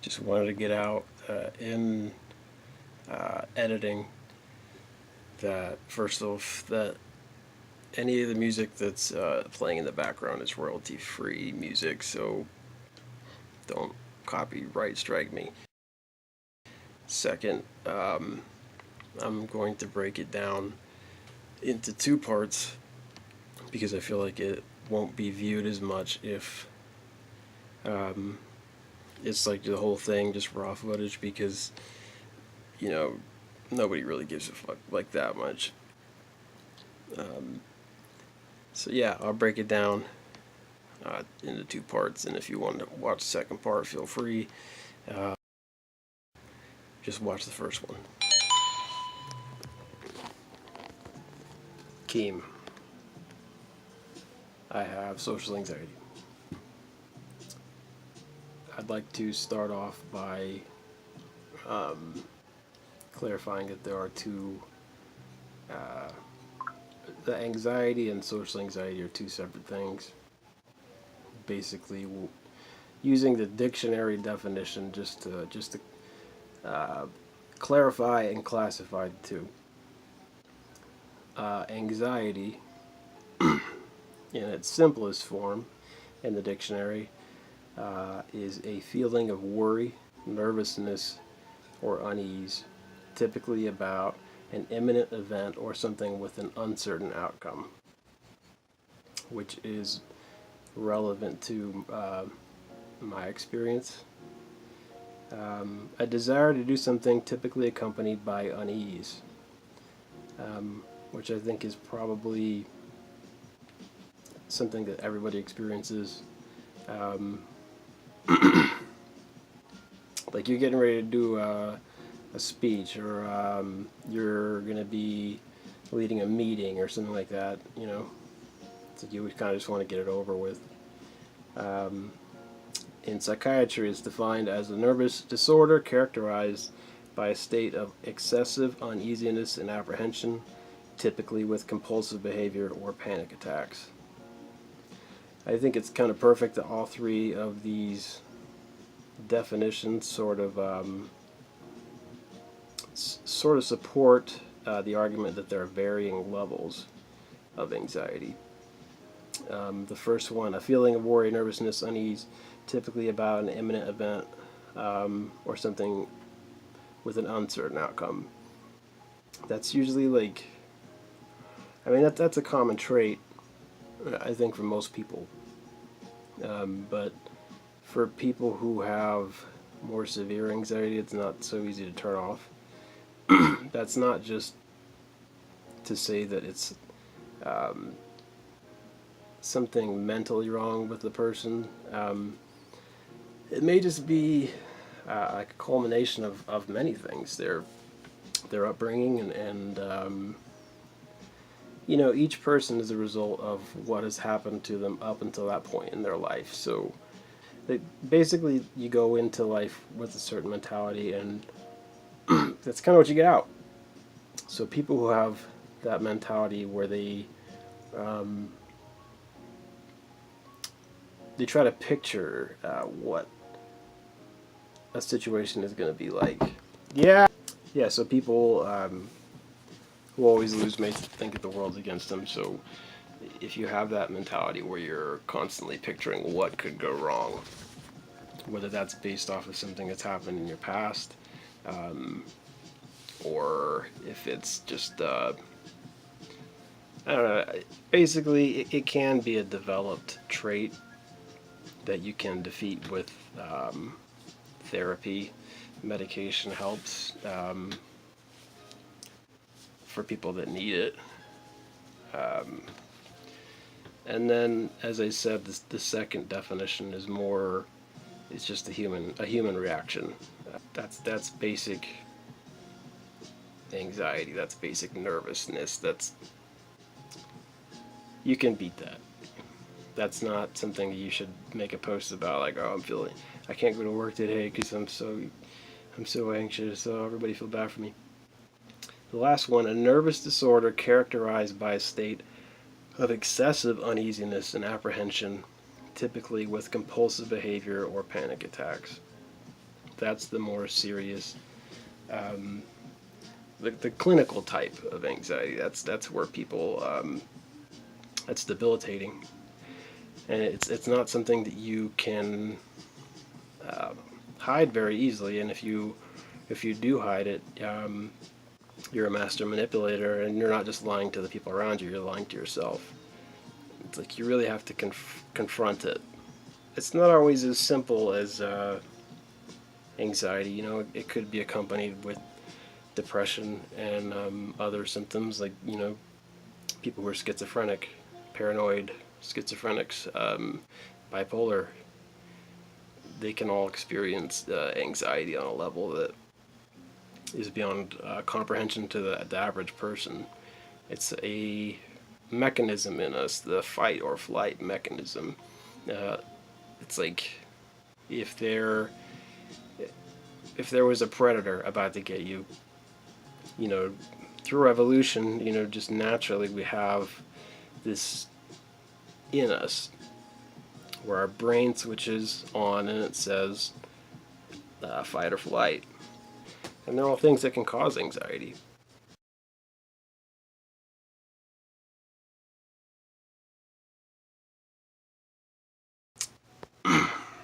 Just wanted to get out in editing that first off, that any of the music that's playing in the background is royalty free music, so don't copyright strike me. Second, I'm going to break it down into two parts because I feel like it won't be viewed as much if um, it's like the whole thing just raw footage, because you know nobody really gives a fuck like that much. Um, so yeah, I'll break it down into two parts, and if you want to watch the second part, feel free. Uh, just watch the first one. Keem, I have social anxiety. I'd like to start off by um, clarifying that there are two. Uh, the anxiety and social anxiety are two separate things. Basically, using the dictionary definition just to uh, clarify and classify the two. Anxiety, in its simplest form, in the dictionary, is a feeling of worry, nervousness, or unease, typically about an imminent event or something with an uncertain outcome, which is relevant to my experience. A desire to do something typically accompanied by unease, which I think is probably something that everybody experiences. Um, like you're getting ready to do a speech, or you're going to be leading a meeting or something like that. It's like you kind of just want to get it over with. Um, in psychiatry, it's defined as a nervous disorder characterized by a state of excessive uneasiness and apprehension, typically with compulsive behavior or panic attacks. I think it's kind of perfect that all three of these definitions sort of support the argument that there are varying levels of anxiety. The first one, a feeling of worry, nervousness, unease, typically about an imminent event or something with an uncertain outcome. That's usually like, I mean, that's a common trait, I think, for most people. But for people who have more severe anxiety, it's not so easy to turn off. That's not just to say that it's um, something mentally wrong with the person. It may just be like a culmination of many things. Their upbringing and each person is a result of what has happened to them up until that point in their life. So basically you go into life with a certain mentality, and that's kind of what you get out. So people who have that mentality where um, they try to picture what a situation is going to be like. Yeah. So people who always lose may think that the world's against them. So if you have that mentality where you're constantly picturing what could go wrong, whether that's based off of something that's happened in your past, um, or if it's just I don't know. Basically, it can be a developed trait that you can defeat with therapy. Medication helps for people that need it. Um, and then, as I said, the second definition is more. It's just a human reaction. That's basic anxiety. That's basic nervousness. You can beat that. That's not something you should make a post about. Like, oh, I can't go to work today because I'm so anxious. So everybody feel bad for me. The last one, a nervous disorder characterized by a state of excessive uneasiness and apprehension, typically with compulsive behavior or panic attacks. that's the more serious, the clinical type of anxiety. That's where people, that's debilitating, and it's not something that you can hide very easily. And if you do hide it, you're a master manipulator, and you're not just lying to the people around you, you're lying to yourself. It's like you really have to confront it. It's not always as simple as anxiety. You know, it could be accompanied with depression and other symptoms, like, you know, people who are schizophrenic, paranoid, schizophrenics, bipolar. They can all experience anxiety on a level that is beyond comprehension to the average person. It's a mechanism in us, the fight or flight mechanism. It's like if there was a predator about to get you, you know, through evolution, you know, just naturally we have this in us where our brain switches on and it says fight or flight. And they're all things that can cause anxiety.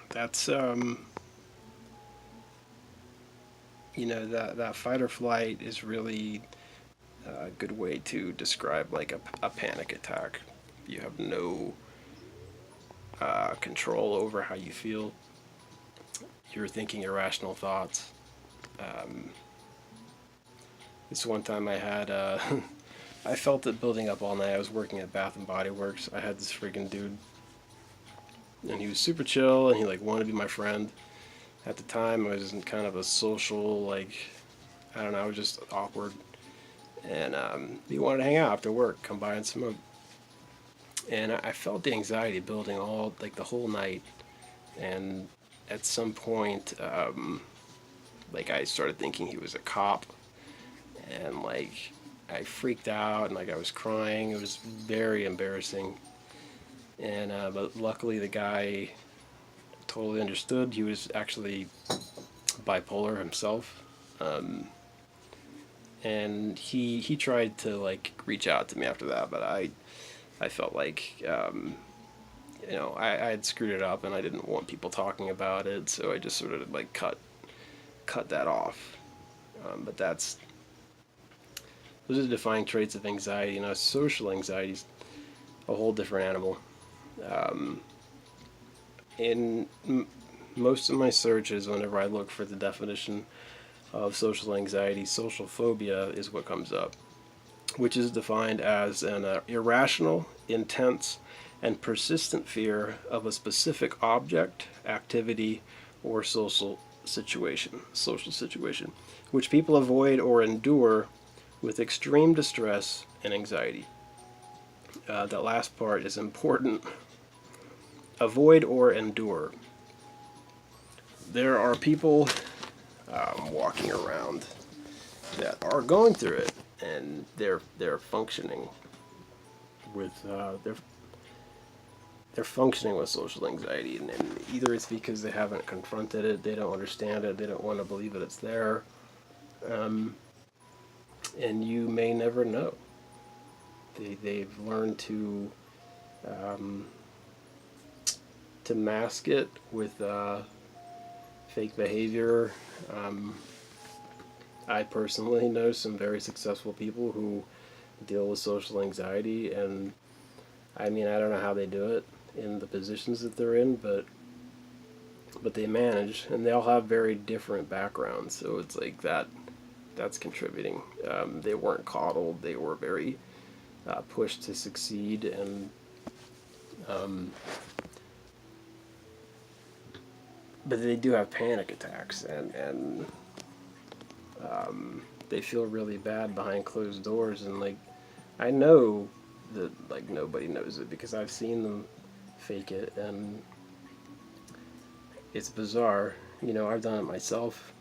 That's you know, that fight or flight is really a good way to describe like a panic attack. You have no control over how you feel. You're thinking irrational thoughts. Um, this one time I had I felt it building up all night. I was working at Bath and Body Works. I had this freaking dude, and he was super chill, and he like wanted to be my friend. At the time, I was in kind of a social, like, I don't know, I was just awkward, and he wanted to hang out after work, come by and smoke. And I felt the anxiety building all like the whole night, and at some point, like I started thinking he was a cop, and like I freaked out and like I was crying. It was very embarrassing, and but luckily the guy totally understood. He was actually bipolar himself, and he tried to like reach out to me after that, but I felt like you know, I had screwed it up and I didn't want people talking about it, so I just sort of like cut that off. But those are the defining traits of anxiety. You know, social anxiety is a whole different animal. Um, in most of my searches, whenever I look for the definition of social anxiety, social phobia is what comes up, which is defined as an irrational, intense, and persistent fear of a specific object, activity, or social situation, which people avoid or endure with extreme distress and anxiety. That last part is important. Avoid or endure. There are people walking around that are going through it, and they're functioning with they're functioning with social anxiety, and either it's because they haven't confronted it, they don't understand it, they don't want to believe that it's there, and you may never know. They've learned um, to mask it with fake behavior. I personally know some very successful people who deal with social anxiety, and I mean, I don't know how they do it in the positions that they're in, but they manage, and they all have very different backgrounds, so it's like that's contributing. They weren't coddled, they were very pushed to succeed, and but they do have panic attacks, and they feel really bad behind closed doors, and like I know that like nobody knows it because I've seen them fake it, and it's bizarre. You know, I've done it myself,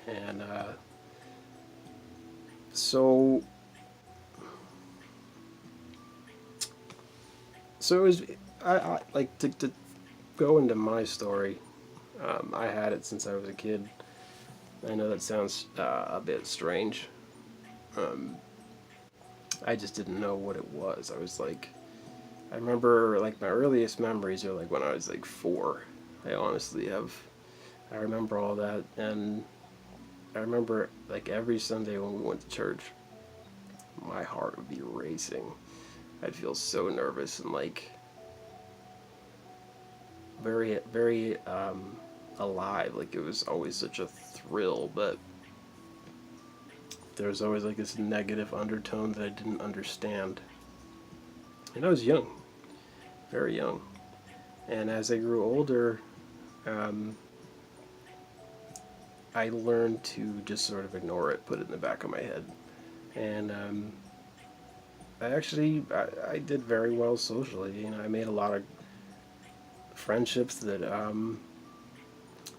and so it was. I like to go into my story. I had it since I was a kid. I know that sounds a bit strange. Um, I just didn't know what it was. I remember like my earliest memories are like when I was like 4. I honestly have. I remember all that, and I remember like every Sunday when we went to church, my heart would be racing. I'd feel so nervous and like very, very alive. Like it was always such a thrill, but there was always like this negative undertone that I didn't understand. And I was young, very young. And as I grew older, um, I learned to just sort of ignore it, put it in the back of my head. And I did very well socially. You know, I made a lot of friendships that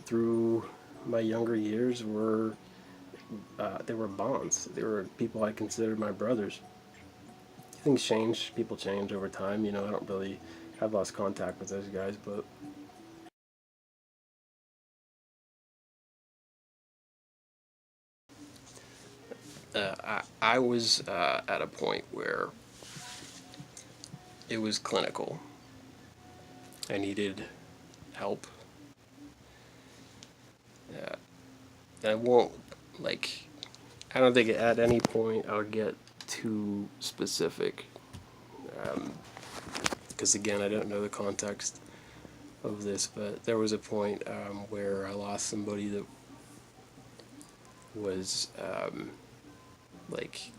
through my younger years were they were bonds. They were people I considered my brothers. Things change, people change over time. You know, I don't really have lost contact with those guys, but I was at a point where it was clinical. I needed help. Uh, I won't like. I don't think at any point I'll get too specific, because again I don't know the context of this. But there was a point where I lost somebody that was like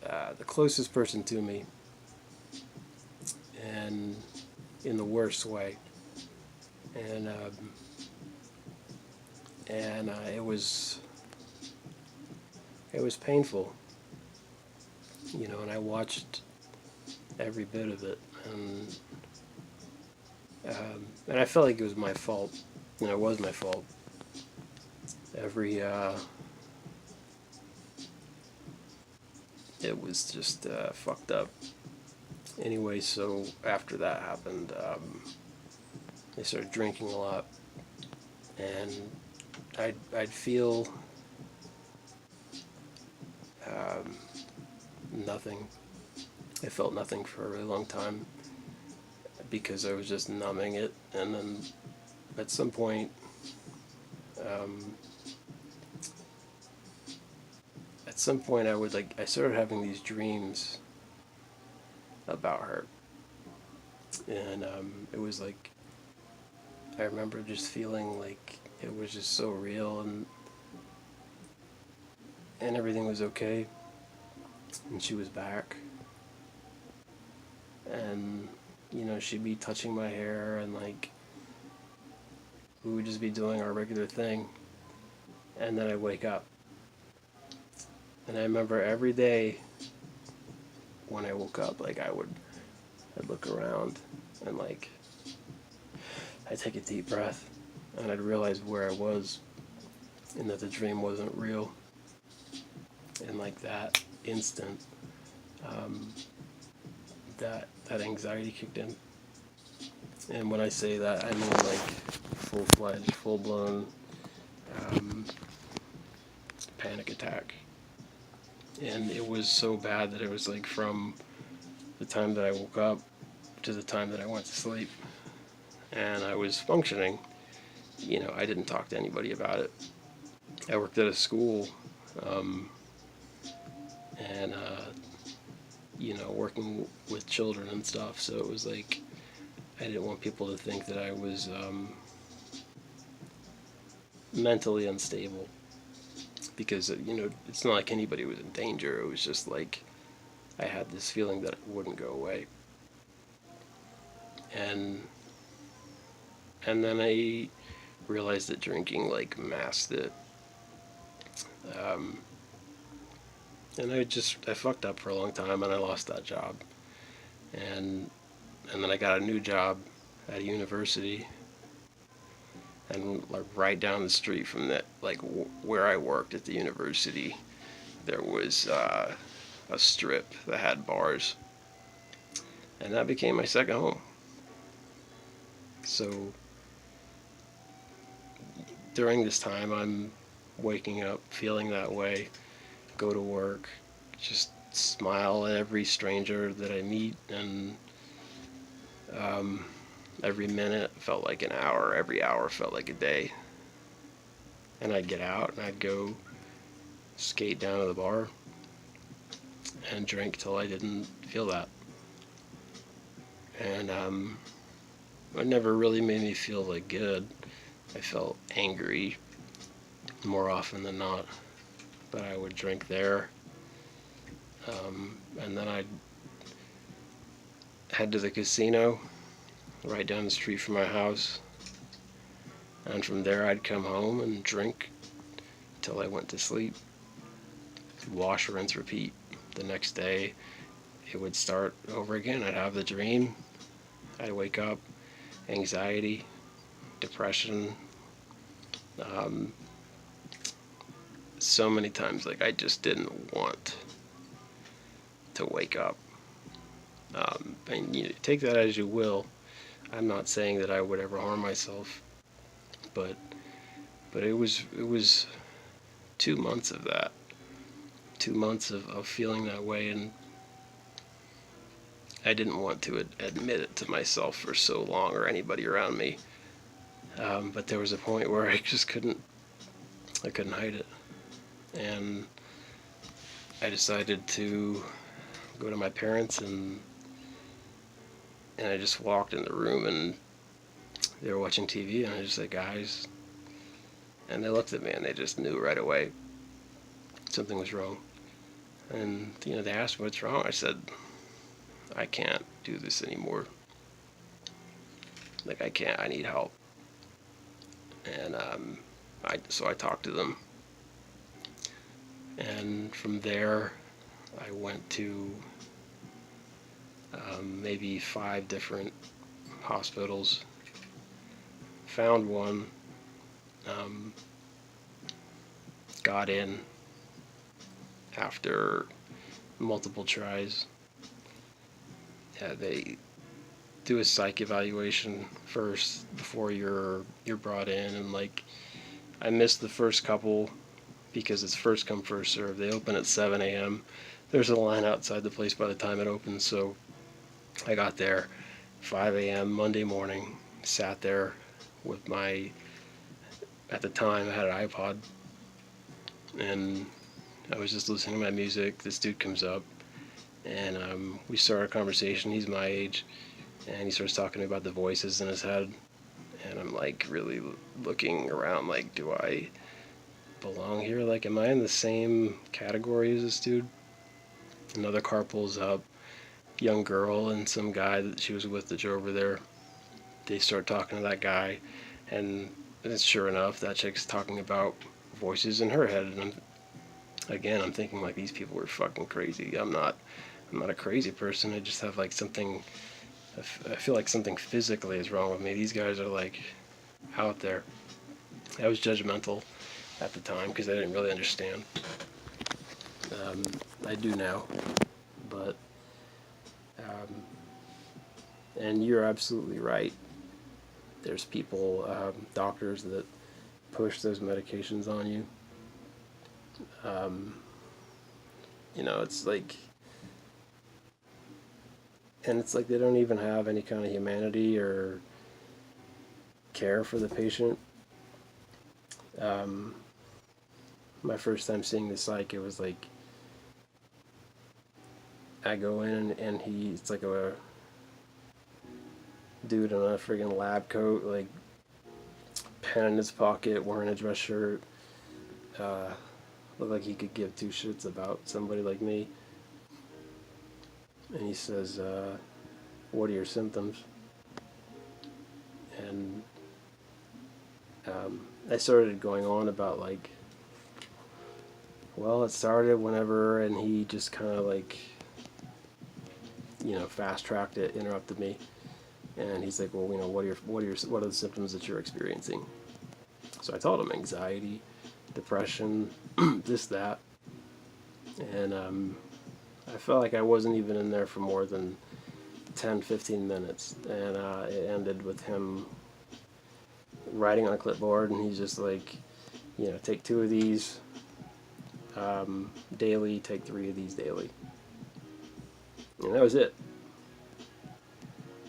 the closest person to me, and in the worst way. And it was painful, you know. And I watched every bit of it, and I felt like it was my fault. You know, it was my fault. Every it was just fucked up. Anyway, so after that happened, I started drinking a lot, and I'd feel um, nothing. I felt nothing for a really long time because I was just numbing it, and then at some point, um, I started having these dreams about her, and it was like I remember just feeling like it was just so real, and everything was okay, and she was back, and you know she'd be touching my hair, and like we would just be doing our regular thing, and then I'd wake up, and I remember every day when I woke up, like I'd look around, and like I'd take a deep breath, and I'd realize where I was, and that the dream wasn't real. And like that instant, um, that anxiety kicked in. And when I say that, I mean like full-fledged, full-blown um, panic attack. And it was so bad that it was like from the time that I woke up to the time that I went to sleep. And I was functioning. You know, I didn't talk to anybody about it. I worked at a school, um, and you know, working with children and stuff. So it was like I didn't want people to think that I was mentally unstable, because you know it's not like anybody was in danger. It was just like I had this feeling that it wouldn't go away, and then I realized that drinking like masked it, um, and I fucked up for a long time, and I lost that job, and then I got a new job at a university, and like right down the street from that, like where I worked at the university, there was a strip that had bars, and that became my second home. So during this time, I'm waking up feeling that way, go to work, just smile at every stranger that I meet, and every minute felt like an hour, every hour felt like a day. And I'd get out and I'd go skate down to the bar and drink till I didn't feel that. And it never really made me feel like good. I felt angry more often than not. But I would drink there. And then I'd head to the casino right down the street from my house. And from there I'd come home and drink till I went to sleep. Wash, rinse, repeat. The next day it would start over again. I'd have the dream. I'd wake up, anxiety, depression, so many times like I just didn't want to wake up. And you take that as you will. I'm not saying that I would ever harm myself, but it was 2 months of that. 2 months of feeling that way, and I didn't want to admit it to myself for so long or anybody around me. But there was a point where I just couldn't hide it. And I decided to go to my parents, and I just walked in the room, and they were watching TV, and I just said, "Guys," and they looked at me, and they just knew right away something was wrong. And they asked me what's wrong. I said, "I can't do this anymore. Like, I can't. I need help." And so I talked to them, and from there I went to maybe 5 different hospitals. Found one, got in after multiple tries. Yeah, they do a psych evaluation first before you're brought in, and like I missed the first couple because it's first come first serve. They open at 7 a.m. There's a line outside the place by the time it opens, so I got there 5 a.m. Monday morning, sat there with at the time I had an iPod, and I was just listening to my music. This dude comes up, and we start a conversation. He's my age, and he starts talking about the voices in his head, and I'm like really looking around like, do I belong here? Like, am I in the same category as this dude? Another car pulls up, young girl and some guy that she was with that drove over there. They start talking to that guy, and sure enough, that chick's talking about voices in her head, and I'm thinking like, these people are fucking crazy. I'm not a crazy person. I just have like something. I feel like something physically is wrong with me. These guys are like out there. I was judgmental at the time because I didn't really understand. I do now, but and you're absolutely right. There's people, doctors that push those medications on you. It's like, and it's like they don't even have any kind of humanity or care for the patient. My first time seeing the psych, it was like, I go in and it's like a dude in a friggin' lab coat, like pen in his pocket, wearing a dress shirt. Looked like he could give 2 shits about somebody like me. And he says, "What are your symptoms?" And I started going on about like, well, it started whenever, and he just kind of like, fast-tracked it, interrupted me. And he's like, well, what are the symptoms that you're experiencing? So I told him anxiety, depression, this, that. And I felt like I wasn't even in there for more than 10, 15 minutes. And it ended with him writing on a clipboard, and he's just like, take 2 of these daily, take 3 of these daily. And that was it.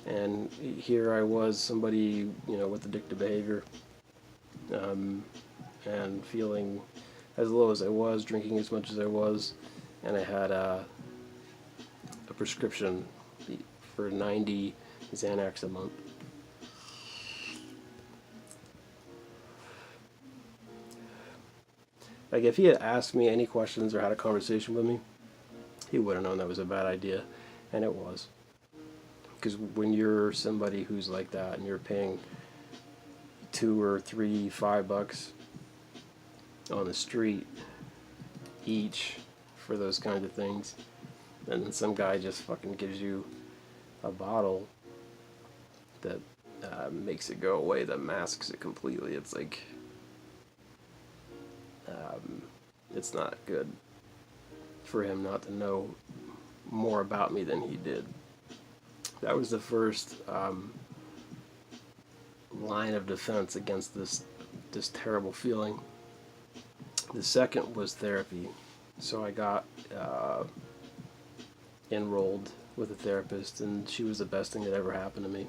And here I was, somebody, with addictive behavior, and feeling as low as I was, drinking as much as I was, and I had a prescription for 90 Xanax a month. Like, if he had asked me any questions or had a conversation with me, he would have known that was a bad idea, and it was. Because when you're somebody who's like that and you're paying $2 or $3, $5 on the street each for those kinds of things, and then some guy just fucking gives you a bottle that makes it go away, that masks it completely, it's like, it's not good for him not to know more about me than he did. That was the first line of defense against this terrible feeling. The second was therapy. So I got enrolled with a therapist, and she was the best thing that ever happened to me.